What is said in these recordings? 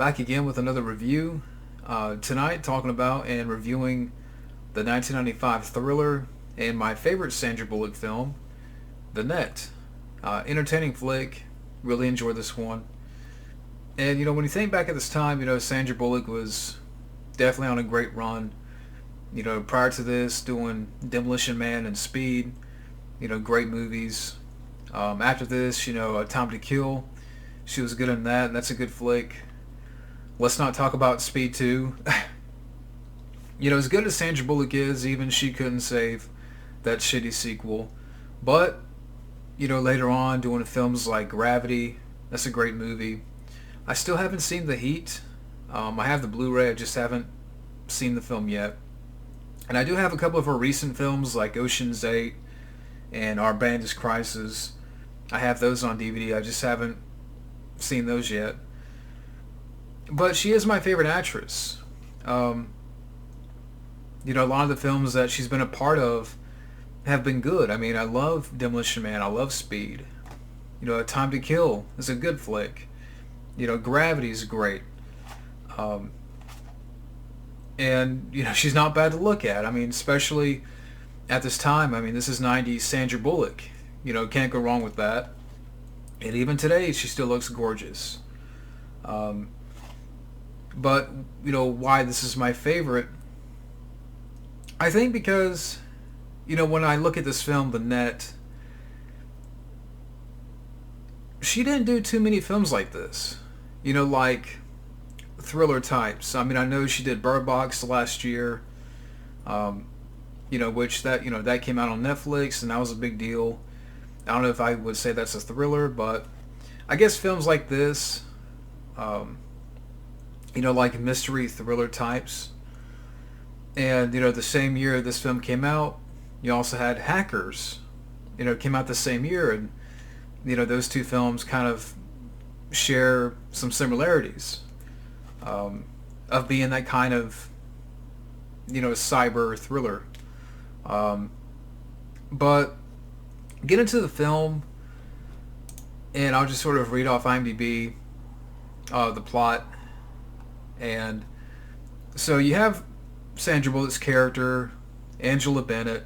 Back again with another review. Tonight, talking about and reviewing the 1995 thriller and my favorite Sandra Bullock film, The Net. Entertaining flick. Really enjoyed this one. And, when you think back at this time, Sandra Bullock was definitely on a great run. Prior to this, doing Demolition Man and Speed, great movies. After this, Time to Kill, she was good in that, and that's a good flick. Let's not talk about Speed 2. As good as Sandra Bullock is, even she couldn't save that shitty sequel. But, later on, doing films like Gravity, that's a great movie. I still haven't seen The Heat. I have the Blu-ray, I just haven't seen the film yet. And I do have a couple of her recent films like Ocean's 8 and Our Band is Crisis. I have those on DVD, I just haven't seen those yet. But she is my favorite actress. A lot of the films that she's been a part of have been good. I mean, I love Demolition Man. I love Speed. Time to Kill is a good flick. Gravity's great. And, she's not bad to look at. I mean, especially at this time. I mean, this is 90s Sandra Bullock. Can't go wrong with that. And even today, she still looks gorgeous. But, why this is my favorite? I think because, when I look at this film, The Net, she didn't do too many films like this. Like thriller types. I mean, I know she did Bird Box last year, which that came out on Netflix, and that was a big deal. I don't know if I would say that's a thriller, but I guess films like this, like mystery thriller types. And, the same year this film came out, you also had Hackers, came out the same year. And, those two films kind of share some similarities of being that kind of, cyber thriller. But get into the film, and I'll just sort of read off IMDb the plot. And so you have Sandra Bullock's character, Angela Bennett,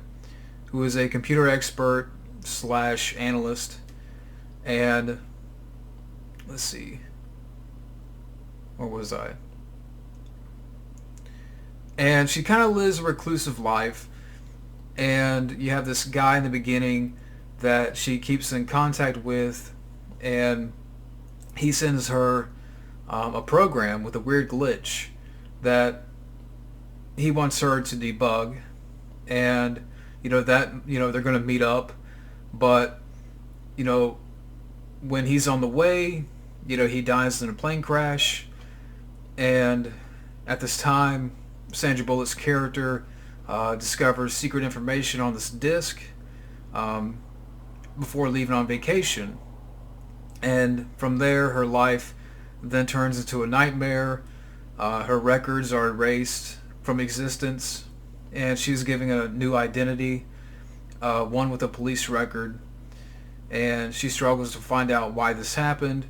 who is a computer expert / analyst. And let's see, where was I? And she kind of lives a reclusive life. And you have this guy in the beginning that she keeps in contact with, and he sends her a program with a weird glitch that he wants her to debug. And they're going to meet up, but when he's on the way, he dies in a plane crash. And at this time, Sandra Bullock's character discovers secret information on this disc before leaving on vacation. And from there, her life then turns into a nightmare. Her records are erased from existence, and she's given a new identity, one with a police record. And she struggles to find out why this happened.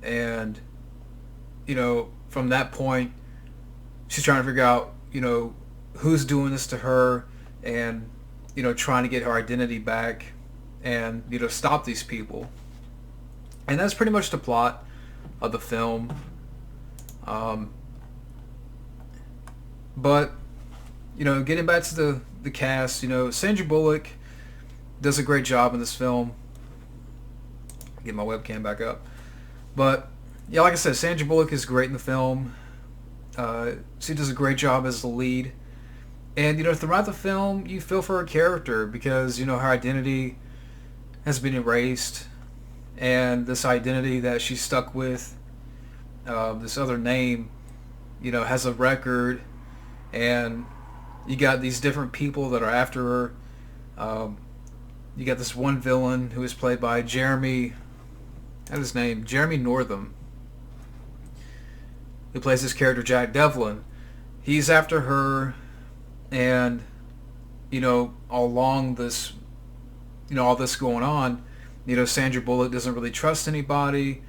And, from that point, she's trying to figure out, who's doing this to her, and, trying to get her identity back and, stop these people. And that's pretty much the plot of the film. But, getting back to the cast, Sandra Bullock does a great job in this film. Get my webcam back up. But, yeah, like I said, Sandra Bullock is great in the film. She does a great job as the lead. And, throughout the film, you feel for her character because, her identity has been erased. And this identity that she's stuck with, this other name, has a record. And you got these different people that are after her. You got this one villain who is played by Jeremy Northam, who plays this character Jack Devlin. He's after her, and along this, all this going on, Sandra Bullock doesn't really trust anybody.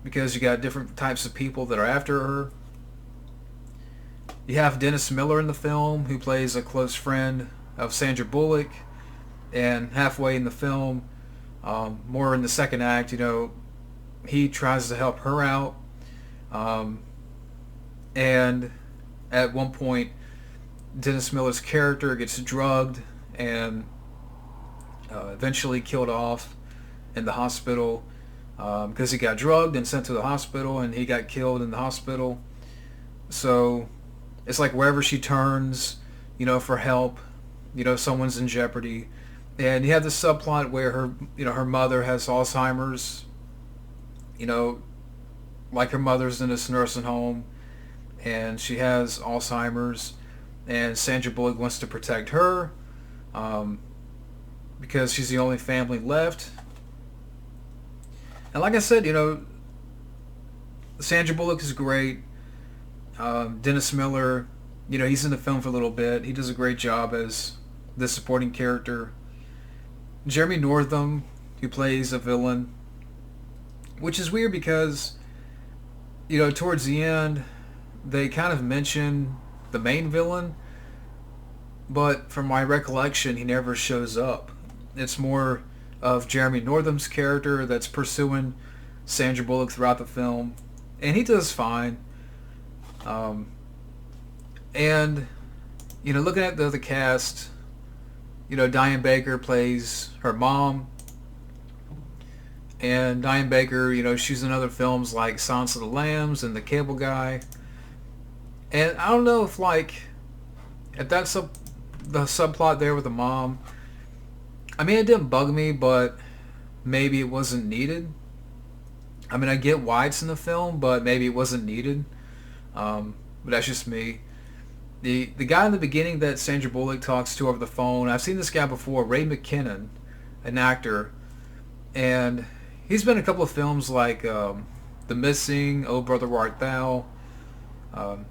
because you got different types of people that are after her. You have Dennis Miller in the film, who plays a close friend of Sandra Bullock, and halfway in the film, more in the second act, he tries to help her out, and at one point, Dennis Miller's character gets drugged and eventually killed off in the hospital because he got drugged and sent to the hospital, and he got killed in the hospital. So it's like wherever she turns, for help, someone's in jeopardy. And you have this subplot where her mother has Alzheimer's, like her mother's in this nursing home, and she has Alzheimer's, and Sandra Bullock wants to protect her because she's the only family left. And like I said, Sandra Bullock is great. Dennis Miller, he's in the film for a little bit. He does a great job as the supporting character. Jeremy Northam, who plays a villain, which is weird because, towards the end, they kind of mention the main villain, but from my recollection, he never shows up. It's more of Jeremy Northam's character that's pursuing Sandra Bullock throughout the film, and he does fine. And looking at the cast, Diane Baker plays her mom, and Diane Baker, she's in other films like Silence of the Lambs and The Cable Guy. And I don't know if that's the subplot there with the mom. I mean, it didn't bug me, but maybe it wasn't needed. I mean, I get why it's in the film, but maybe it wasn't needed. But that's just me. The guy in the beginning that Sandra Bullock talks to over the phone, I've seen this guy before, Ray Mckinnon, an actor. And he's been in a couple of films like The Missing, Oh Brother Where Art Thou.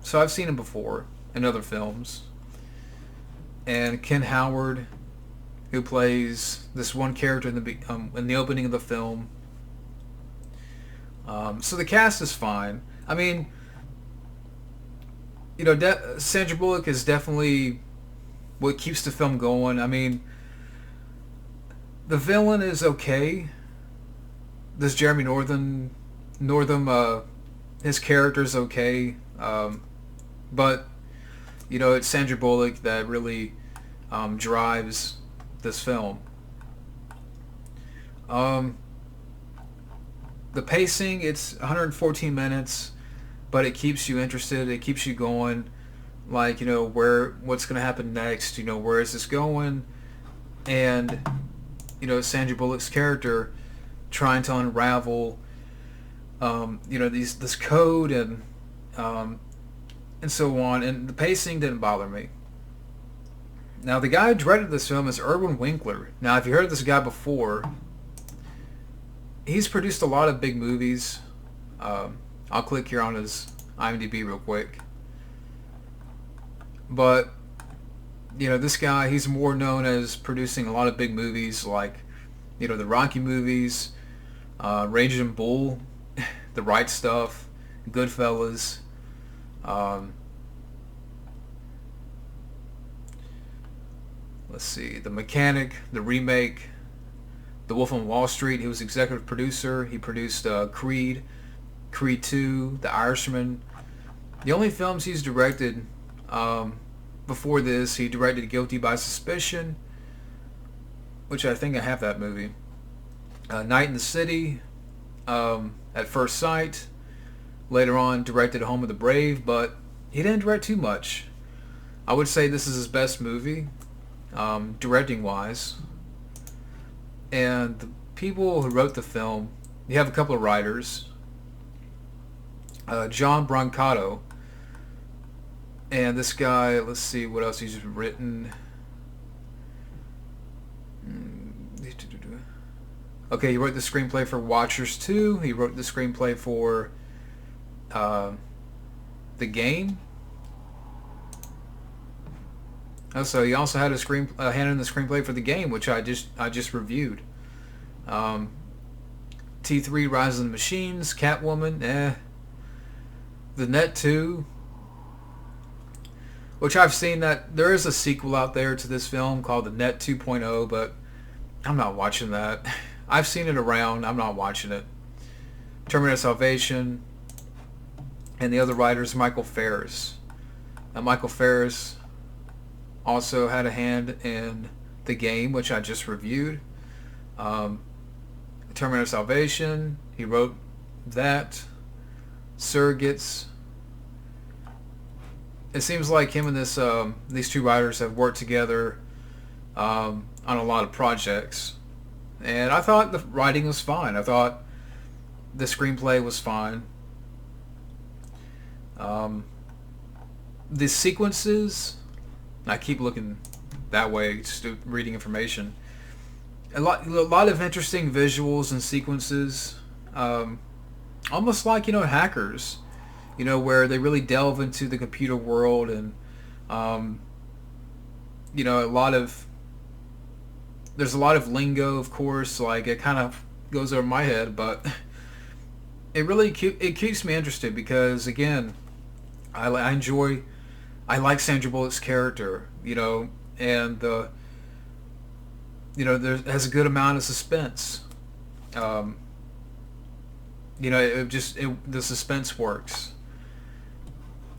So I've seen him before in other films. And Ken Howard, who plays this one character in the opening of the film. So the cast is fine. I mean, Sandra Bullock is definitely what keeps the film going. I mean, the villain is okay. This Jeremy Northam, his character's okay. But, it's Sandra Bullock that really drives this film. The pacing, it's 114 minutes, but it keeps you interested. It keeps you going. What's going to happen next? Where is this going? And, Sandra Bullock's character trying to unravel, this code and so on. And the pacing didn't bother me. Now, the guy who directed this film is Irwin Winkler. Now, if you heard of this guy before, he's produced a lot of big movies. I'll click here on his IMDb real quick. But, this guy, he's more known as producing a lot of big movies like, the Rocky movies, Raging Bull, The Right Stuff, Goodfellas. Let's see, The Mechanic, the remake, The Wolf on Wall Street. He was executive producer. He produced Creed, Creed 2, The Irishman. The only films he's directed before this, he directed Guilty by Suspicion, which I think I have that movie. Night in the City, At First Sight. Later on, directed Home of the Brave, but he didn't direct too much. I would say this is his best movie, directing-wise. And the people who wrote the film, you have a couple of writers. John Brancato. And this guy, let's see what else he's written. Okay, he wrote the screenplay for Watchers 2. He wrote the screenplay for The Game. So he also had hand in the screenplay for The Game, which I just reviewed. TV T3, Rise of the Machines, Catwoman, The Net 2, which I've seen that there is a sequel out there to this film called The Net 2.0, but I'm not watching that. I've seen it around. I'm not watching it. Terminator Salvation, and the other writer's Michael Ferris. Now, Michael Ferris also had a hand in The Game, which I just reviewed. Terminator Salvation, he wrote that. Surrogates. It seems like him and these two writers have worked together on a lot of projects. And I thought the writing was fine. I thought the screenplay was fine. The sequences, I keep looking that way, just reading information. A lot of interesting visuals and sequences. Almost like, Hackers. Where they really delve into the computer world and, there's a lot of lingo, of course, like it kind of goes over my head, but it keeps me interested because, again, I like Sandra Bullock's character, and there has a good amount of suspense. The suspense works.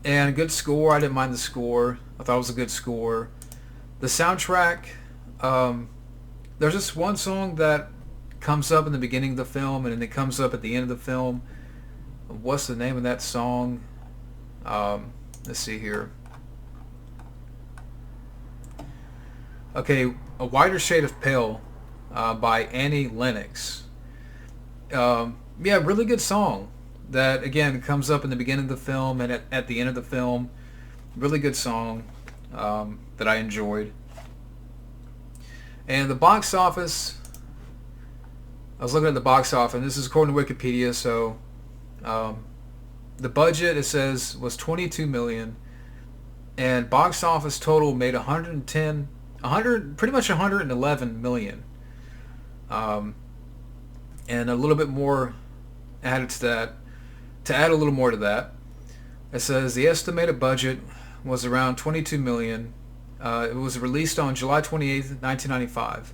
And a good score. I didn't mind the score. I thought it was a good score. The soundtrack, there's this one song that comes up in the beginning of the film and then it comes up at the end of the film. What's the name of that song? Let's see here. Okay, A Wider Shade of Pale by Annie Lennox. Really good song. That, again, comes up in the beginning of the film and at the end of the film. Really good song that I enjoyed. And the box office, I was looking at the box office, and this is according to Wikipedia, so the budget, it says, was $22 million, and box office total made pretty much $111 million. And a little bit more added to that. To add a little more to that, it says the estimated budget was around $22 million. It was released on July 28th, 1995.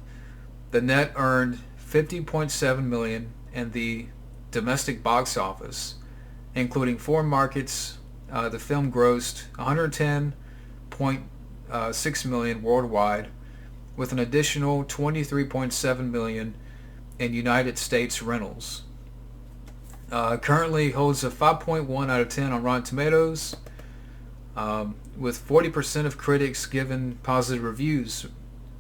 The net earned $50.7 million in the domestic box office, including foreign markets. The film grossed $110.6 million worldwide, with an additional $23.7 million in United States rentals. Currently holds a 5.1 out of 10 on Rotten Tomatoes, with 40% of critics given positive reviews.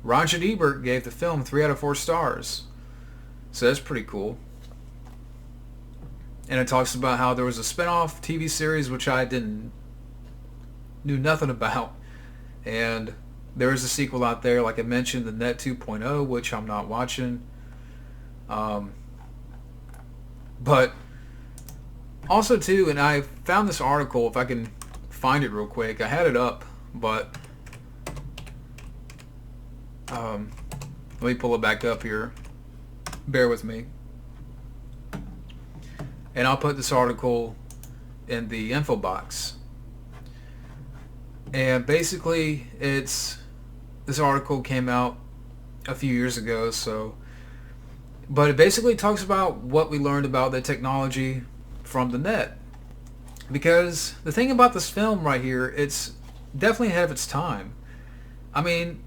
Roger Ebert gave the film 3 out of 4 stars. So that's pretty cool. And it talks about how there was a spin-off TV series which I knew nothing about. And there is a sequel out there, like I mentioned, The Net 2.0, which I'm not watching. But also, too, and I found this article, if I can find it real quick. I had it up, but let me pull it back up here. Bear with me. And I'll put this article in the info box. And basically, this article came out a few years ago, but it basically talks about what we learned about the technology from the net. Because the thing about this film right here, it's definitely ahead of its time. I mean,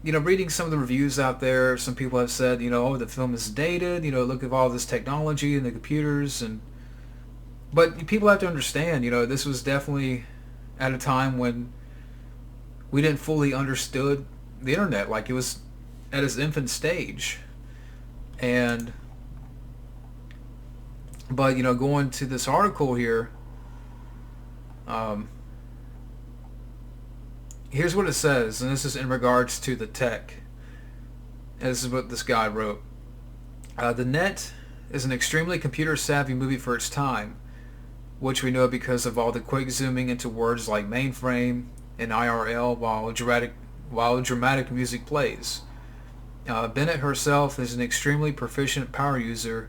reading some of the reviews out there, some people have said, the film is dated, look at all this technology and the computers, but people have to understand, this was definitely at a time when we didn't fully understood the internet, like it was at its infant stage. But going to this article here, here's what it says, and this is in regards to the tech. And this is what this guy wrote. The Net is an extremely computer-savvy movie for its time, which we know because of all the quick zooming into words like mainframe and IRL while dramatic music plays. Bennett herself is an extremely proficient power user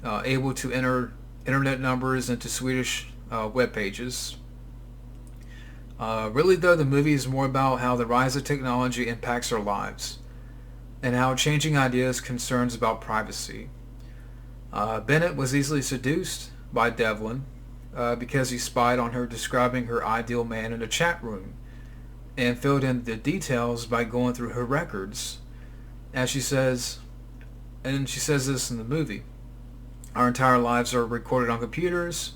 able to enter internet numbers into Swedish web pages. Really, though, the movie is more about how the rise of technology impacts our lives and how changing ideas concerns about privacy. Bennett was easily seduced by Devlin because he spied on her describing her ideal man in a chat room and filled in the details by going through her records. As she says, and she says this in the movie, our entire lives are recorded on computers,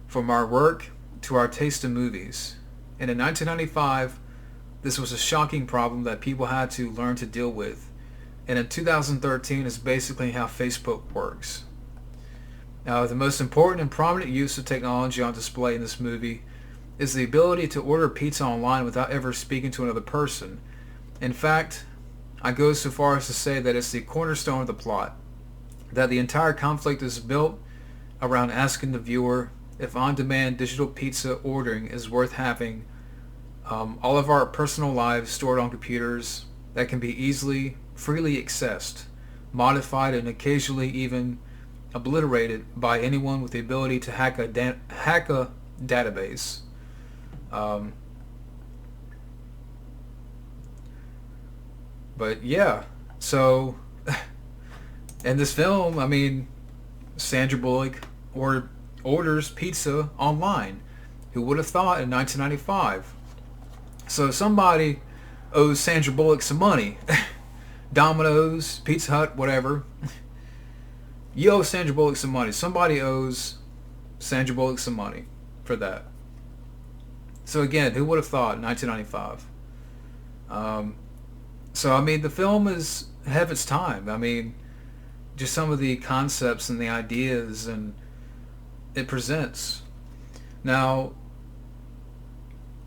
from our work to our taste in movies. And in 1995, this was a shocking problem that people had to learn to deal with. And in 2013 is basically how Facebook works. Now, the most important and prominent use of technology on display in this movie is the ability to order pizza online without ever speaking to another person. In fact, I go so far as to say that it's the cornerstone of the plot, that the entire conflict is built around asking the viewer if on-demand digital pizza ordering is worth having all of our personal lives stored on computers that can be easily, freely accessed, modified, and occasionally even obliterated by anyone with the ability to hack a database. But yeah, so in this film, I mean, Sandra Bullock orders pizza online. Who would have thought in 1995? So somebody owes Sandra Bullock some money. Domino's, Pizza Hut, whatever. You owe Sandra Bullock some money. Somebody owes Sandra Bullock some money for that. So again, who would have thought in 1995? So I mean, the film is ahead of its time. I mean, just some of the concepts and the ideas and it presents. Now,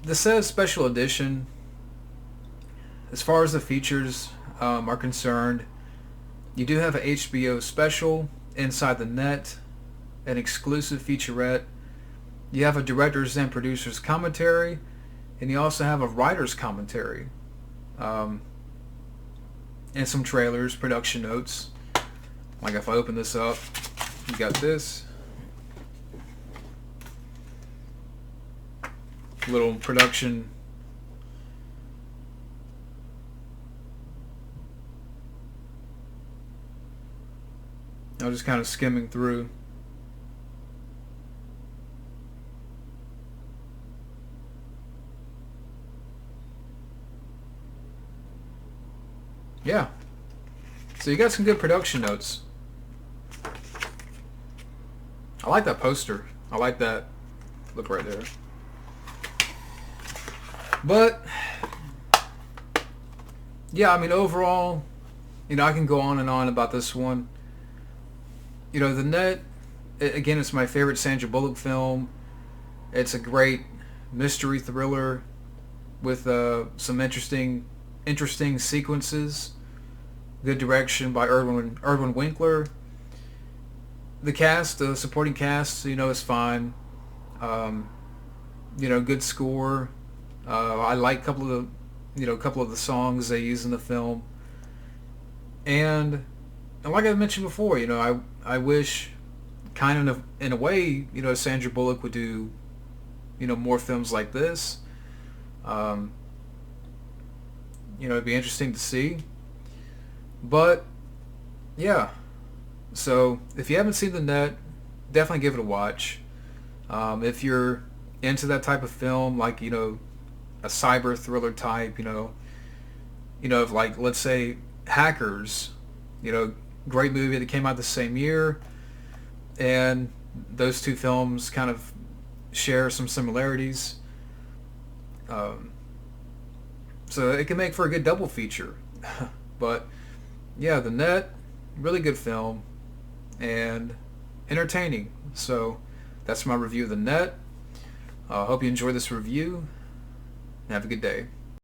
the says special edition, as far as the features are concerned, you do have an HBO special, Inside the Net, an exclusive featurette. You have a director's and producer's commentary, and you also have a writer's commentary, and some trailers, production notes. Like if I open this up, you got this little production. I was just kind of skimming through. Yeah. So you got some good production notes. I like that poster. I like that look right there. But yeah, I mean, overall, you know, I can go on and on about this one. You know, The Net, again, it's my favorite Sandra Bullock film. It's a great mystery thriller with some interesting sequences. Good direction by Irwin Winkler. The cast, the supporting cast, you know, is fine. You know, good score. I like a couple of the songs they use in the film. And like I mentioned before, you know, I wish, kind of in a way, you know, Sandra Bullock would do, you know, more films like this. You know, it'd be interesting to see. But yeah, so if you haven't seen The Net, definitely give it a watch. If you're into that type of film, like, you know, a cyber thriller type, you know, if, like, let's say Hackers, you know, great movie that came out the same year, and those two films kind of share some similarities. So it can make for a good double feature. But yeah, The Net, really good film and entertaining. So that's my review of The Net. I hope you enjoyed this review. Have a good day.